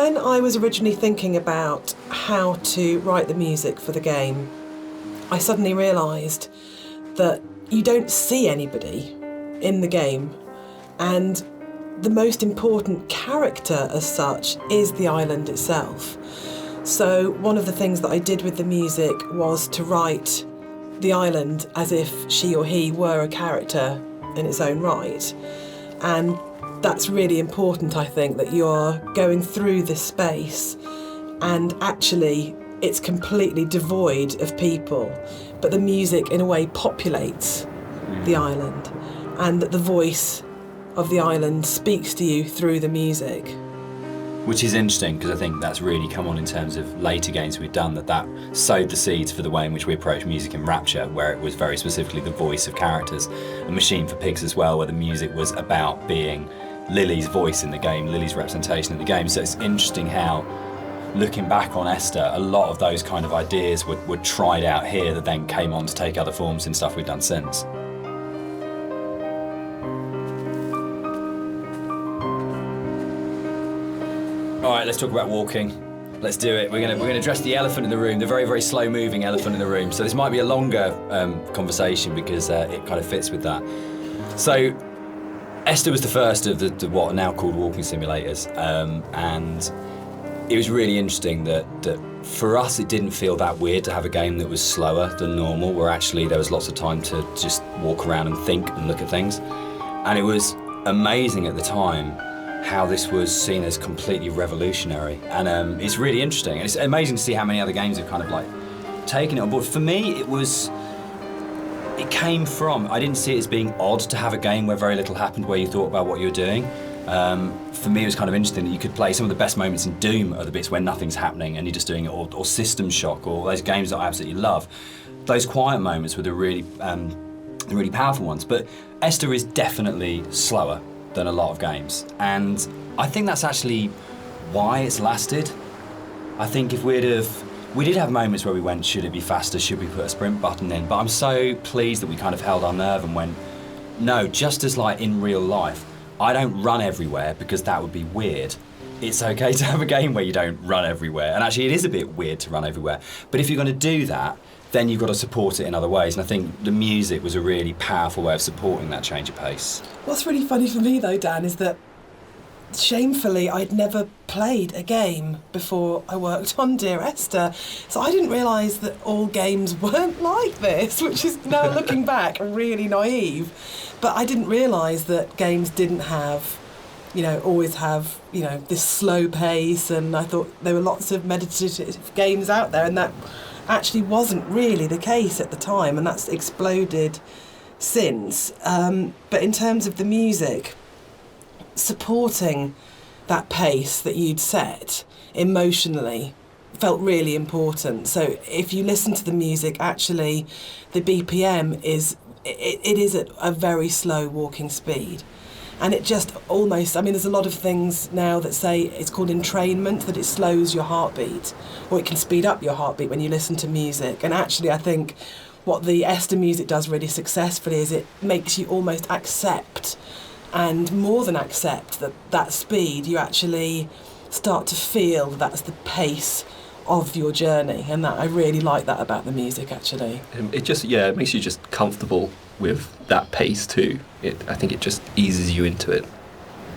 When I was originally thinking about how to write the music for the game, I suddenly realised that you don't see anybody in the game, and the most important character as such is the island itself. So one of the things that I did with the music was to write the island as if she or he were a character in its own right. And that's really important, I think, that you're going through this space and actually it's completely devoid of people, but the music in a way populates the island, and that the voice of the island speaks to you through the music. Which is interesting, because I think that's really come on in terms of later games we've done, that sowed the seeds for the way in which we approach music in Rapture, where it was very specifically the voice of characters. A Machine for Pigs as well, where the music was about being Lily's voice in the game, Lily's representation in the game. So it's interesting how, looking back on Esther, a lot of those kind of ideas were tried out here that then came on to take other forms in stuff we've done since. All right, let's talk about walking. Let's do it. We're gonna address the elephant in the room, the very, very slow-moving elephant in the room. So this might be a longer conversation because it kind of fits with that. So Esther was the first of the what are now called walking simulators, and it was really interesting that for us it didn't feel that weird to have a game that was slower than normal, where actually there was lots of time to just walk around and think and look at things. And it was amazing at the time how this was seen as completely revolutionary, and it's really interesting, and it's amazing to see how many other games have kind of like taken it on board. For me, it came from, I didn't see it as being odd to have a game where very little happened, where you thought about what you were doing. For me, it was kind of interesting that you could play some of the best moments in Doom are the bits where nothing's happening and you're just doing it, or System Shock, or those games that I absolutely love. Those quiet moments were the really powerful ones. But Esther is definitely slower than a lot of games, and I think that's actually why it's lasted. I think if we did have moments where we went, should it be faster, should we put a sprint button in, but I'm so pleased that we kind of held our nerve and went, no, just as like in real life, I don't run everywhere because that would be weird. It's okay to have a game where you don't run everywhere, and actually it is a bit weird to run everywhere, but if you're going to do that, then you've got to support it in other ways, and I think the music was a really powerful way of supporting that change of pace. What's really funny for me though, Dan, is that shamefully I'd never played a game before I worked on Dear Esther, so I didn't realise that all games weren't like this, which is now looking back really naive. But I didn't realise that games didn't have, always have, this slow pace, and I thought there were lots of meditative games out there, and that actually wasn't really the case at the time, and that's exploded since. But in terms of the music, supporting that pace that you'd set emotionally felt really important. So if you listen to the music, actually the BPM is at a very slow walking speed. And it just almost, there's a lot of things now that say it's called entrainment, that it slows your heartbeat, or it can speed up your heartbeat when you listen to music. And actually I think what the Esther music does really successfully is it makes you almost accept, and more than accept, that speed. You actually start to feel that's the pace of your journey, and that I really like that about the music actually. It makes you just comfortable with that pace too. I think it just eases you into it.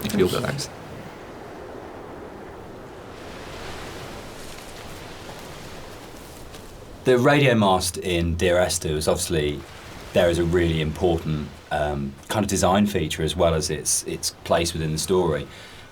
You feel relaxed. The radio mast in Dear Esther was obviously, there is a really important kind of design feature as well as its place within the story.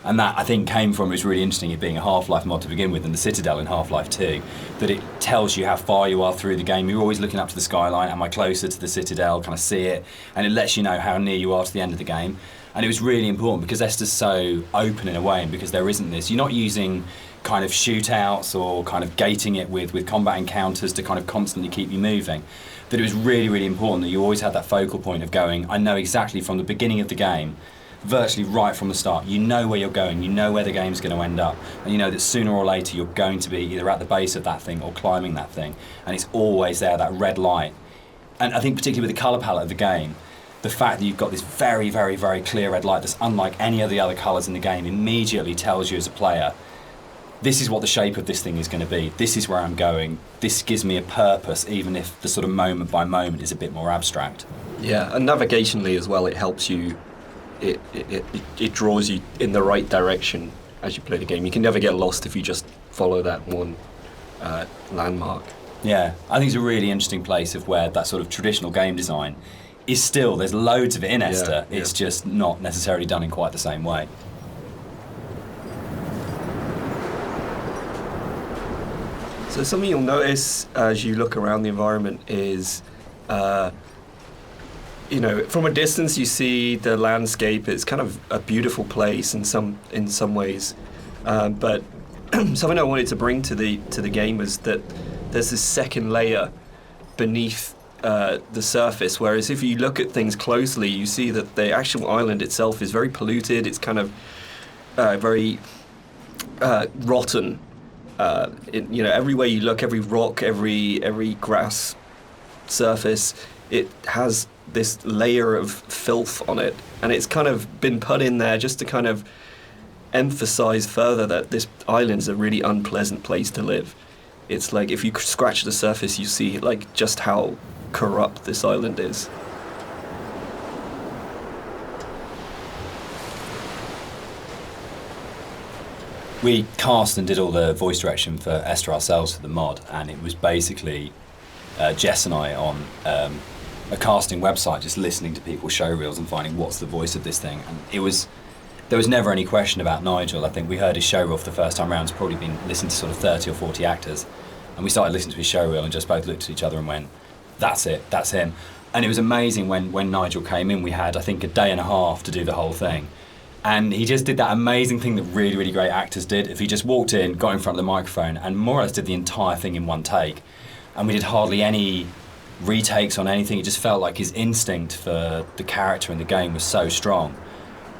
And that, I think, came from, it was really interesting, it being a Half-Life mod to begin with, and the Citadel in Half-Life 2, that it tells you how far you are through the game. You're always looking up to the skyline, am I closer to the Citadel, can I see it? And it lets you know how near you are to the end of the game. And it was really important because Esther's so open in a way, and because there isn't this, you're not using kind of shootouts or kind of gating it with combat encounters to kind of constantly keep you moving. That it was really, really important that you always had that focal point of going, I know exactly from the beginning of the game, virtually right from the start, you know where you're going, you know where the game's going to end up, and you know that sooner or later you're going to be either at the base of that thing or climbing that thing, and it's always there, that red light. And I think particularly with the colour palette of the game, the fact that you've got this very, very, very clear red light that's unlike any of the other colours in the game immediately tells you as a player, this is what the shape of this thing is going to be. This is where I'm going. This gives me a purpose, even if the sort of moment by moment is a bit more abstract. Yeah, and navigationally as well, it helps you. It draws you in the right direction as you play the game. You can never get lost if you just follow that one landmark. Yeah, I think it's a really interesting place of where that sort of traditional game design is still, there's loads of it in Esther, it's just not necessarily done in quite the same way. So something you'll notice as you look around the environment is, from a distance you see the landscape. It's kind of a beautiful place in some ways, but something I wanted to bring to the game was that there's this second layer beneath the surface, whereas if you look at things closely, you see that the actual island itself is very polluted. It's kind of very rotten. Everywhere you look, every rock, every grass surface, it has this layer of filth on it, and it's kind of been put in there just to kind of emphasize further that this island's a really unpleasant place to live. It's like if you scratch the surface, you see like just how corrupt this island is. We cast and did all the voice direction for Esther ourselves for the mod, and it was basically Jess and I on a casting website just listening to people's show reels and finding what's the voice of this thing. And there was never any question about Nigel. I think we heard his show reel for the first time round. It's probably been listened to sort of 30 or 40 actors. And we started listening to his show reel and just both looked at each other and went, that's it, that's him. And it was amazing when Nigel came in. We had, I think, a day and a half to do the whole thing. And he just did that amazing thing that really, really great actors did. If he just walked in, got in front of the microphone, and more or less did the entire thing in one take. And we did hardly any retakes on anything. It just felt like his instinct for the character in the game was so strong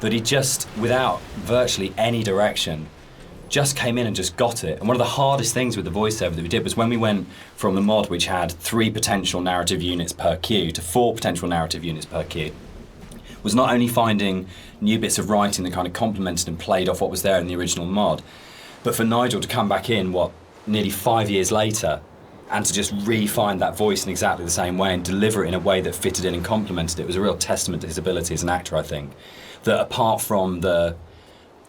that he just, without virtually any direction, just came in and just got it. And one of the hardest things with the voiceover that we did was when we went from the mod, which had 3 potential narrative units per queue, to 4 potential narrative units per queue, was not only finding new bits of writing that kind of complemented and played off what was there in the original mod, but for Nigel to come back in, nearly 5 years later, and to just re-find that voice in exactly the same way and deliver it in a way that fitted in and complemented it was a real testament to his ability as an actor, I think. That apart from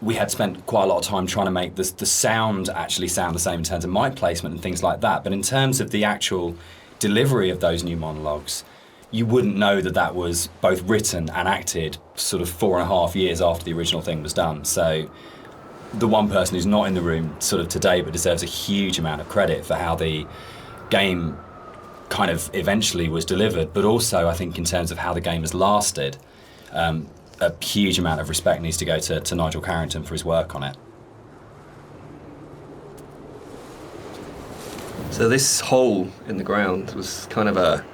we had spent quite a lot of time trying to make the sound actually sound the same in terms of mic placement and things like that, but in terms of the actual delivery of those new monologues, you wouldn't know that was both written and acted sort of 4.5 years after the original thing was done. So the one person who's not in the room sort of today but deserves a huge amount of credit for how the game kind of eventually was delivered, but also I think in terms of how the game has lasted, a huge amount of respect needs to go to Nigel Carrington for his work on it. So this hole in the ground was kind of a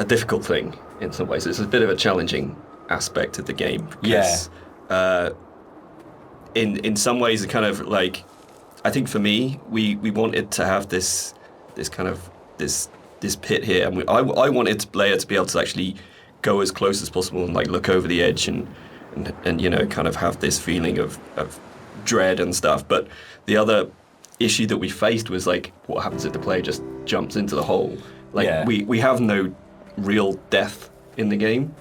difficult thing in some ways. It's a bit of a challenging aspect of the game because in some ways it kind of like, I think for me we wanted to have this kind of this pit here, and I wanted the player to be able to actually go as close as possible and like look over the edge and kind of have this feeling of dread and stuff. But the other issue that we faced was like, what happens if the player just jumps into the hole? Like we have no real death in the game,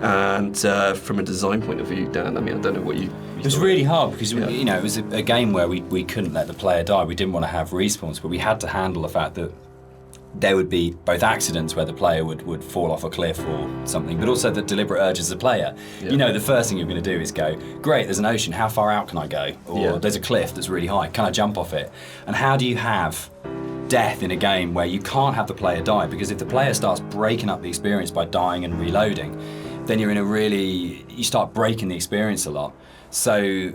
and from a design point of view, Dan, I mean, I don't know what you it was really hard because it was a game where we couldn't let the player die. We didn't want to have respawns, but we had to handle the fact that there would be both accidents where the player would fall off a cliff or something, but also the deliberate urges of the player. Yeah. The first thing you're going to do is go, great, there's an ocean, how far out can I go? Or there's a cliff that's really high, can I jump off it? And how do you have death in a game where you can't have the player die? Because if the player starts breaking up the experience by dying and reloading, then you're you start breaking the experience a lot. So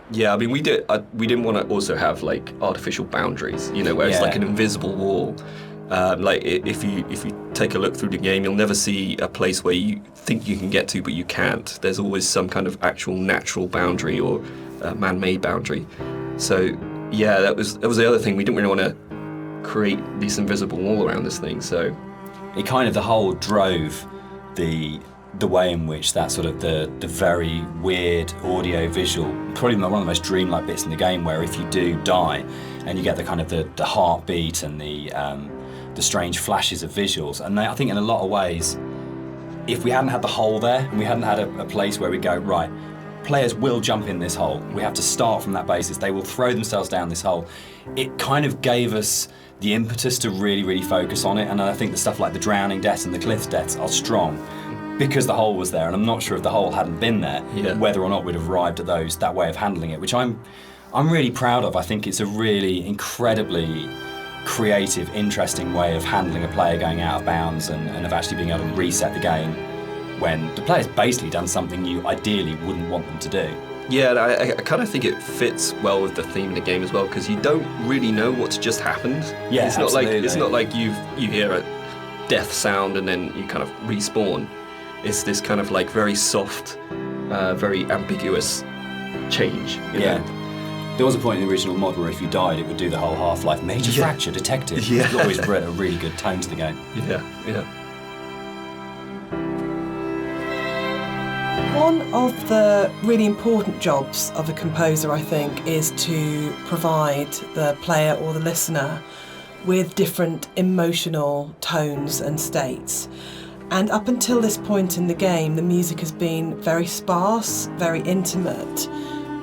yeah, I mean, we didn't want to also have like artificial boundaries, where it's like an invisible wall. Like if you take a look through the game, you'll never see a place where you think you can get to, but you can't. There's always some kind of actual natural boundary or man-made boundary. So yeah, that was the other thing. We didn't really want to create this invisible wall around this thing. So it kind of the whole drove the the way in which that sort of the very weird audio visual, probably one of the most dreamlike bits in the game, where if you do die and you get the kind of the heartbeat and the strange flashes of visuals. And I think in a lot of ways, if we hadn't had the hole there and we hadn't had a place where we go, right, players will jump in this hole, we have to start from that basis, they will throw themselves down this hole, it kind of gave us the impetus to really, really focus on it. And I think the stuff like the drowning deaths and the cliff deaths are strong because the hole was there, and I'm not sure if the hole hadn't been there, whether or not we'd have arrived at that way of handling it, which I'm really proud of. I think it's a really incredibly creative, interesting way of handling a player going out of bounds and of actually being able to reset the game when the player's basically done something you ideally wouldn't want them to do. Yeah, and I kind of think it fits well with the theme of the game as well, because you don't really know what's just happened. Yeah, it's not like you hear a death sound and then you kind of respawn. It's this kind of like very soft, very ambiguous change. You know? There was a point in the original mod where if you died, it would do the whole Half-Life major fracture detected. Yeah. It's always brought a really good tone to the game. Yeah. One of the really important jobs of a composer, I think, is to provide the player or the listener with different emotional tones and states. And up until this point in the game, the music has been very sparse, very intimate,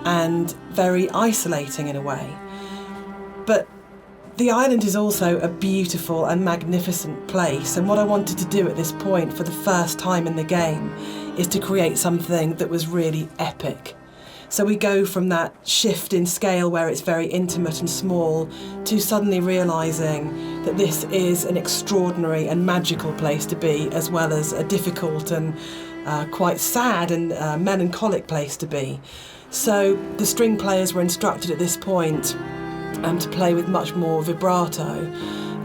and very isolating in a way. But the island is also a beautiful and magnificent place, and what I wanted to do at this point for the first time in the game is to create something that was really epic. So we go from that shift in scale where it's very intimate and small to suddenly realising that this is an extraordinary and magical place to be, as well as a difficult and quite sad and melancholic place to be. So the string players were instructed at this point to play with much more vibrato.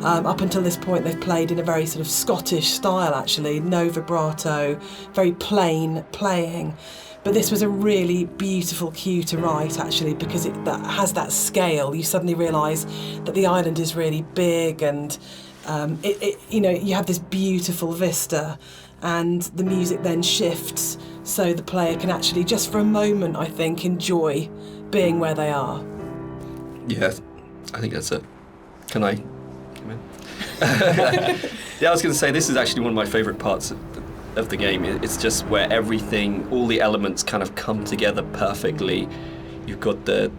Up until this point they've played in a very sort of Scottish style actually, no vibrato, very plain playing. But this was a really beautiful cue to write actually, because that has that scale. You suddenly realise that the island is really big, and you have this beautiful vista, and the music then shifts so the player can actually just for a moment, I think, enjoy being where they are. Yeah, I think that's it. Can I come in? Yeah, I was going to say, this is actually one of my favourite parts of the game. It's just where everything, all the elements kind of come together perfectly. You've got the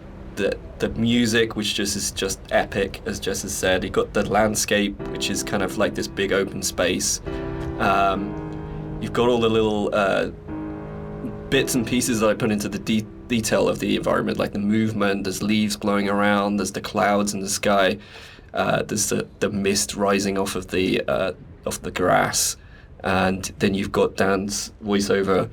music, which is just epic, as Jess has said. You've got the landscape, which is kind of like this big open space. You've got all the little bits and pieces that I put into the detail of the environment, like the movement. There's leaves blowing around, there's the clouds in the sky, there's the mist rising off of the grass, and then you've got Dan's voiceover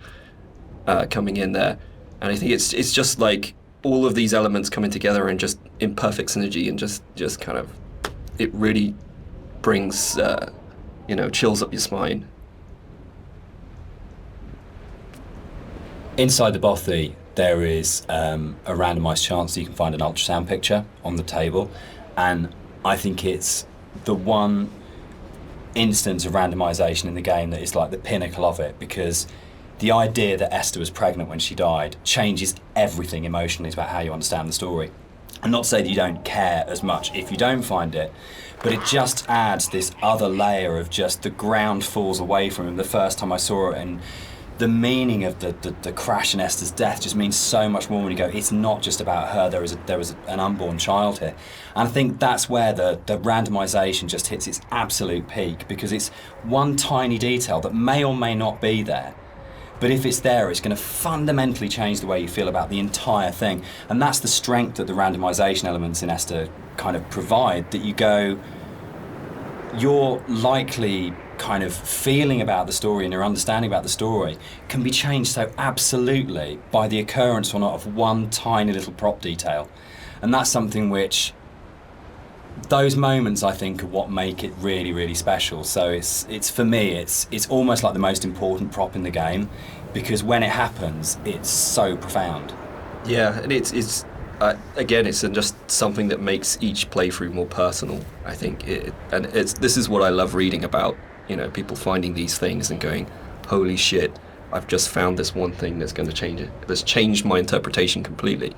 coming in there. And I think it's just like all of these elements coming together and just in perfect synergy, and just kind of, it really brings chills up your spine. Inside the bothy, there is a randomised chance that you can find an ultrasound picture on the table, and I think it's the one instance of randomisation in the game that is like the pinnacle of it, because the idea that Esther was pregnant when she died changes everything emotionally about how you understand the story. And not to say that you don't care as much if you don't find it, but it just adds this other layer of just the ground falls away from him the first time I saw it, and the meaning of the crash and Esther's death just means so much more when you go, it's not just about her, there was an unborn child here. And I think that's where the randomisation just hits its absolute peak, because it's one tiny detail that may or may not be there, but if it's there, it's going to fundamentally change the way you feel about the entire thing. And that's the strength that the randomisation elements in Esther kind of provide, that you go, you're likely kind of feeling about the story and your understanding about the story can be changed so absolutely by the occurrence or not of one tiny little prop detail. And that's something which, those moments I think are what make it really, really special. So it's for me, it's almost like the most important prop in the game, because when it happens, it's so profound. Yeah, and it's again, it's just something that makes each playthrough more personal, I think. This is what I love reading about, people finding these things and going, holy shit, I've just found this one thing that's going to change it. That's changed my interpretation completely.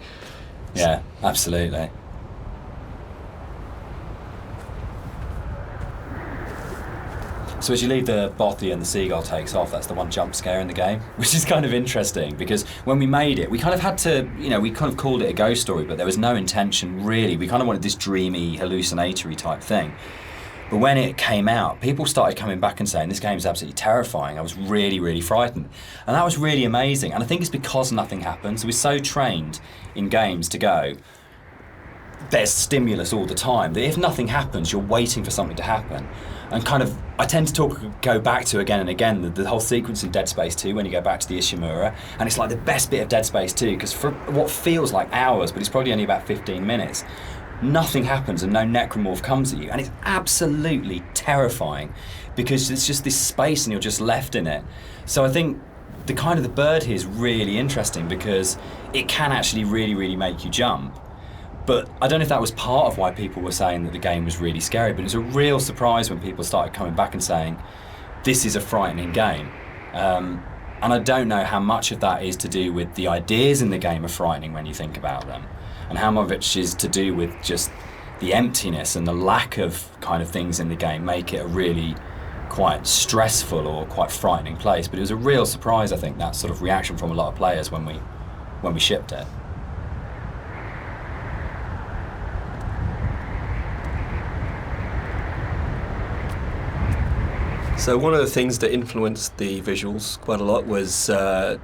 Yeah, absolutely. So as you leave the bothy and the seagull takes off, that's the one jump scare in the game, which is kind of interesting because when we made it, we kind of had to, we kind of called it a ghost story, but there was no intention really. We kind of wanted this dreamy, hallucinatory type thing. But when it came out, people started coming back and saying, this game is absolutely terrifying. I was really, really frightened. And that was really amazing. And I think it's because nothing happens. We're so trained in games to go, there's stimulus all the time, that if nothing happens, you're waiting for something to happen. And kind of, I tend to go back to again and again the whole sequence in Dead Space 2 when you go back to the Ishimura, and it's like the best bit of Dead Space 2 because for what feels like hours, but it's probably only about 15 minutes, nothing happens and no necromorph comes at you, and it's absolutely terrifying because it's just this space and you're just left in it. So I think the kind of the bird here is really interesting because it can actually really, really make you jump. But I don't know if that was part of why people were saying that the game was really scary, but it was a real surprise when people started coming back and saying, this is a frightening game. And I don't know how much of that is to do with the ideas in the game are frightening when you think about them, and how much of it is to do with just the emptiness and the lack of kind of things in the game make it a really quite stressful or quite frightening place. But it was a real surprise, I think, that sort of reaction from a lot of players when we shipped it. So one of the things that influenced the visuals quite a lot was the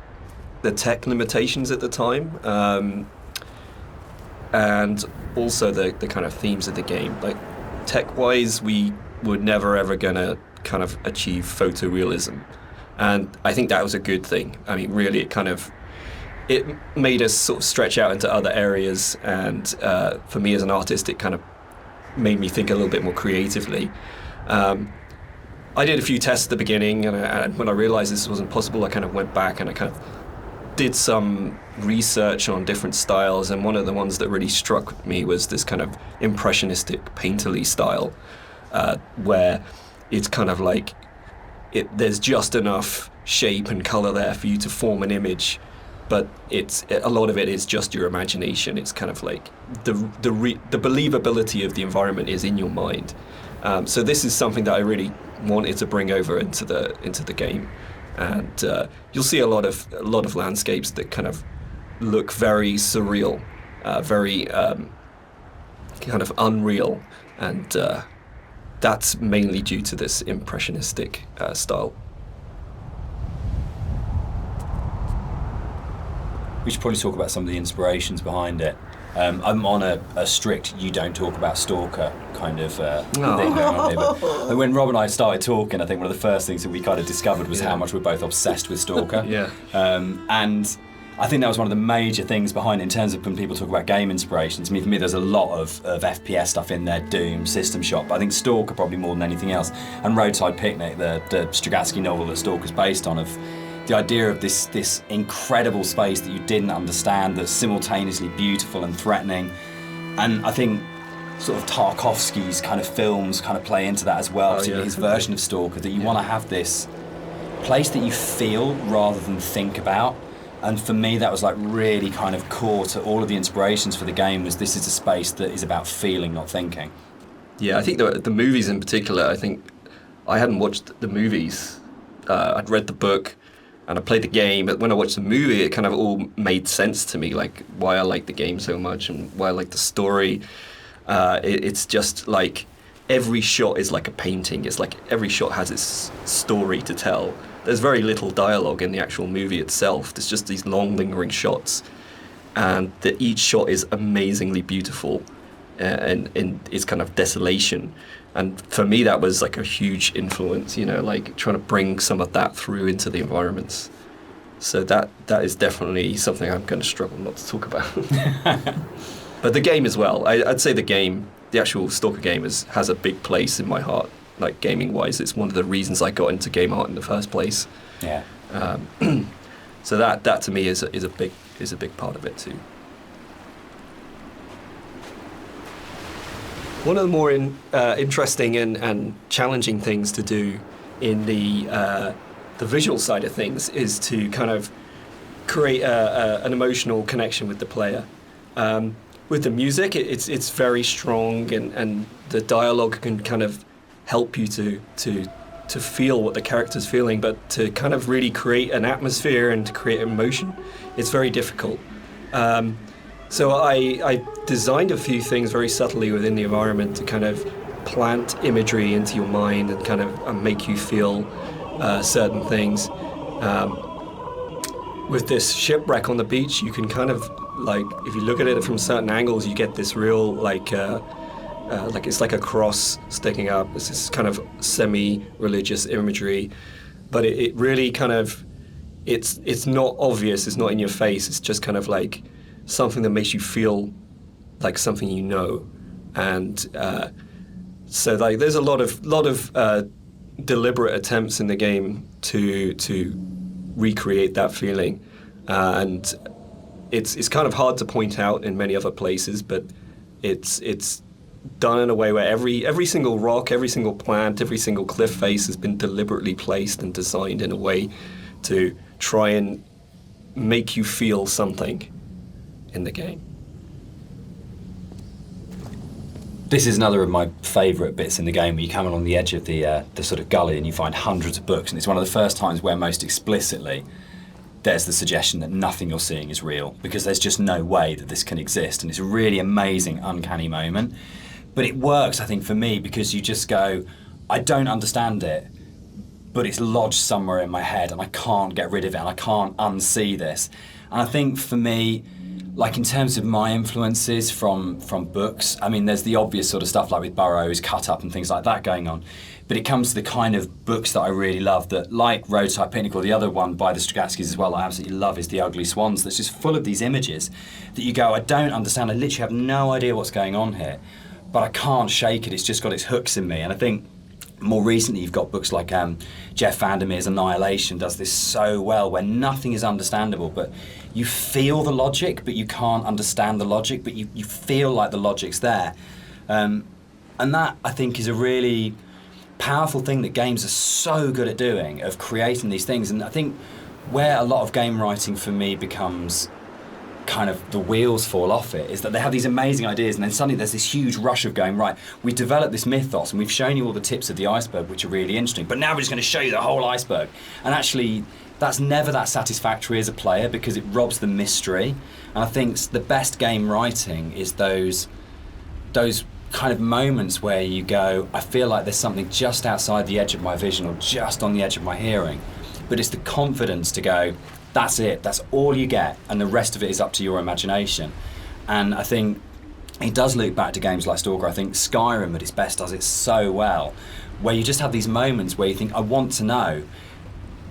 tech limitations at the time, and also the kind of themes of the game. Like tech-wise, we were never ever gonna kind of achieve photorealism, and I think that was a good thing. I mean, really, it made us sort of stretch out into other areas, and for me as an artist, it kind of made me think a little bit more creatively. I did a few tests at the beginning, and when I realized this wasn't possible, I kind of went back and I kind of did some research on different styles, and one of the ones that really struck me was this kind of impressionistic painterly style, where it's kind of like there's just enough shape and color there for you to form an image, but a lot of it is just your imagination. It's kind of like the believability of the environment is in your mind. So this is something that I really wanted to bring over into the game, and you'll see a lot of landscapes that kind of look very surreal, very kind of unreal, and that's mainly due to this impressionistic style. We should probably talk about some of the inspirations behind it. I'm on a strict you don't talk about Stalker kind of thing going on here. But when Rob and I started talking, I think one of the first things that we kind of discovered was how much we're both obsessed with Stalker. Yeah. And I think that was one of the major things behind it in terms of when people talk about game inspirations. I mean, for me, there's a lot of FPS stuff in there, Doom, System Shock, but I think Stalker probably more than anything else. And Roadside Picnic, the Strugatsky novel that Stalker's based on, of the idea of this incredible space that you didn't understand, that's simultaneously beautiful and threatening. And I think sort of Tarkovsky's kind of films kind of play into that as well, particularly his version of Stalker, that you want to have this place that you feel rather than think about. And for me, that was like really kind of core to all of the inspirations for the game, was this is a space that is about feeling, not thinking. Yeah, I think the movies in particular, I think I hadn't watched the movies. I'd read the book and I played the game, but when I watched the movie, it kind of all made sense to me, like why I like the game so much and why I like the story. It's just like every shot is like a painting. It's like every shot has its story to tell. There's very little dialogue in the actual movie itself. There's just these long, lingering shots, and each shot is amazingly beautiful, and in its kind of desolation. And for me, that was like a huge influence, like trying to bring some of that through into the environments. So that is definitely something I'm going to struggle not to talk about. But the game as well. I'd say the actual Stalker game has a big place in my heart. Like gaming-wise, it's one of the reasons I got into game art in the first place. Yeah. So that to me is a big part of it too. One of the more interesting and challenging things to do in the the visual side of things is to kind of create an emotional connection with the player. With the music, it's very strong, and the dialogue can kind of help you to feel what the character's feeling, but to kind of really create an atmosphere and to create emotion, it's very difficult. So I designed a few things very subtly within the environment to kind of plant imagery into your mind and kind of make you feel certain things. With this shipwreck on the beach, you can kind of, like, if you look at it from certain angles, you get this real, like it's like a cross sticking up. It's this kind of semi-religious imagery, but it really kind of, it's not obvious, it's not in your face, it's just kind of like something that makes you feel like something you know. And so like there's a lot of deliberate attempts in the game to recreate that feeling, and it's kind of hard to point out in many other places, but it's done in a way where every single rock, every single plant, every single cliff face has been deliberately placed and designed in a way to try and make you feel something in the game. This is another of my favourite bits in the game, where you come along the edge of the sort of gully and you find hundreds of books, and it's one of the first times where most explicitly there's the suggestion that nothing you're seeing is real, because there's just no way that this can exist, and it's a really amazing, uncanny moment. But it works, I think, for me, because you just go, I don't understand it, but it's lodged somewhere in my head and I can't get rid of it and I can't unsee this. And I think for me, like in terms of my influences from books, I mean, there's the obvious sort of stuff like with Burroughs, Cut Up and things like that going on. But it comes to the kind of books that I really love, that like Roadside Picnic, or the other one by the Strugatskys as well, I absolutely love, is The Ugly Swans, that's just full of these images that you go, I don't understand, I literally have no idea what's going on here, but I can't shake it, it's just got its hooks in me. And I think more recently you've got books like Jeff Vandermeer's Annihilation does this so well, where nothing is understandable, but you feel the logic, but you can't understand the logic, but you feel like the logic's there. And that, I think, is a really powerful thing that games are so good at doing, of creating these things. And I think where a lot of game writing for me becomes kind of the wheels fall off it, is that they have these amazing ideas and then suddenly there's this huge rush of going, right, we've developed this mythos and we've shown you all the tips of the iceberg, which are really interesting, but now we're just going to show you the whole iceberg. And actually that's never that satisfactory as a player, because it robs the mystery. And I think the best game writing is those kind of moments where you go, I feel like there's something just outside the edge of my vision or just on the edge of my hearing, but it's the confidence to go, that's it, that's all you get, and the rest of it is up to your imagination. And I think it does loop back to games like Stalker. I think Skyrim at its best does it so well, where you just have these moments where you think, I want to know,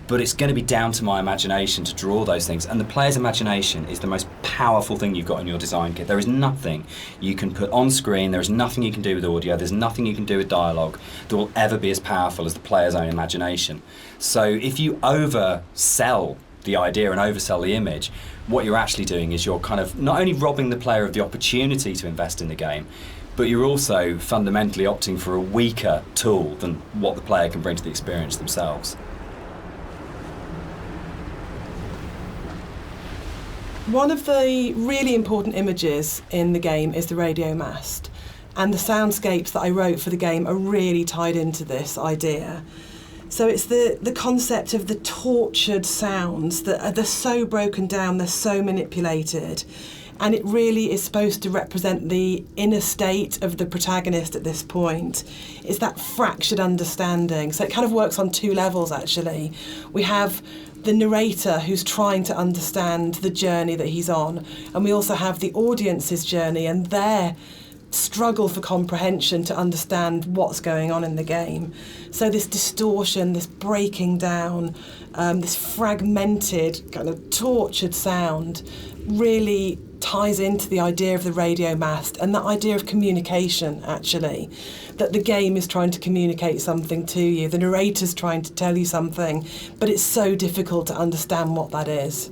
but it's going to be down to my imagination to draw those things. And the player's imagination is the most powerful thing you've got in your design kit. There is nothing you can put on screen, there is nothing you can do with audio, there's nothing you can do with dialogue that will ever be as powerful as the player's own imagination. So if you oversell the idea and oversell the image, what you're actually doing is you're kind of not only robbing the player of the opportunity to invest in the game, but you're also fundamentally opting for a weaker tool than what the player can bring to the experience themselves. One of the really important images in the game is the radio mast, and the soundscapes that I wrote for the game are really tied into this idea. So it's the concept of the tortured sounds that they're so broken down, they're so manipulated, and it really is supposed to represent the inner state of the protagonist at this point. It's that fractured understanding. So it kind of works on two levels, actually. We have the narrator who's trying to understand the journey that he's on, and we also have the audience's journey and their struggle for comprehension to understand what's going on in the game. So this distortion, this breaking down, this fragmented, kind of tortured sound really ties into the idea of the radio mast and that idea of communication, actually, that the game is trying to communicate something to you, the narrator's trying to tell you something, but it's so difficult to understand what that is.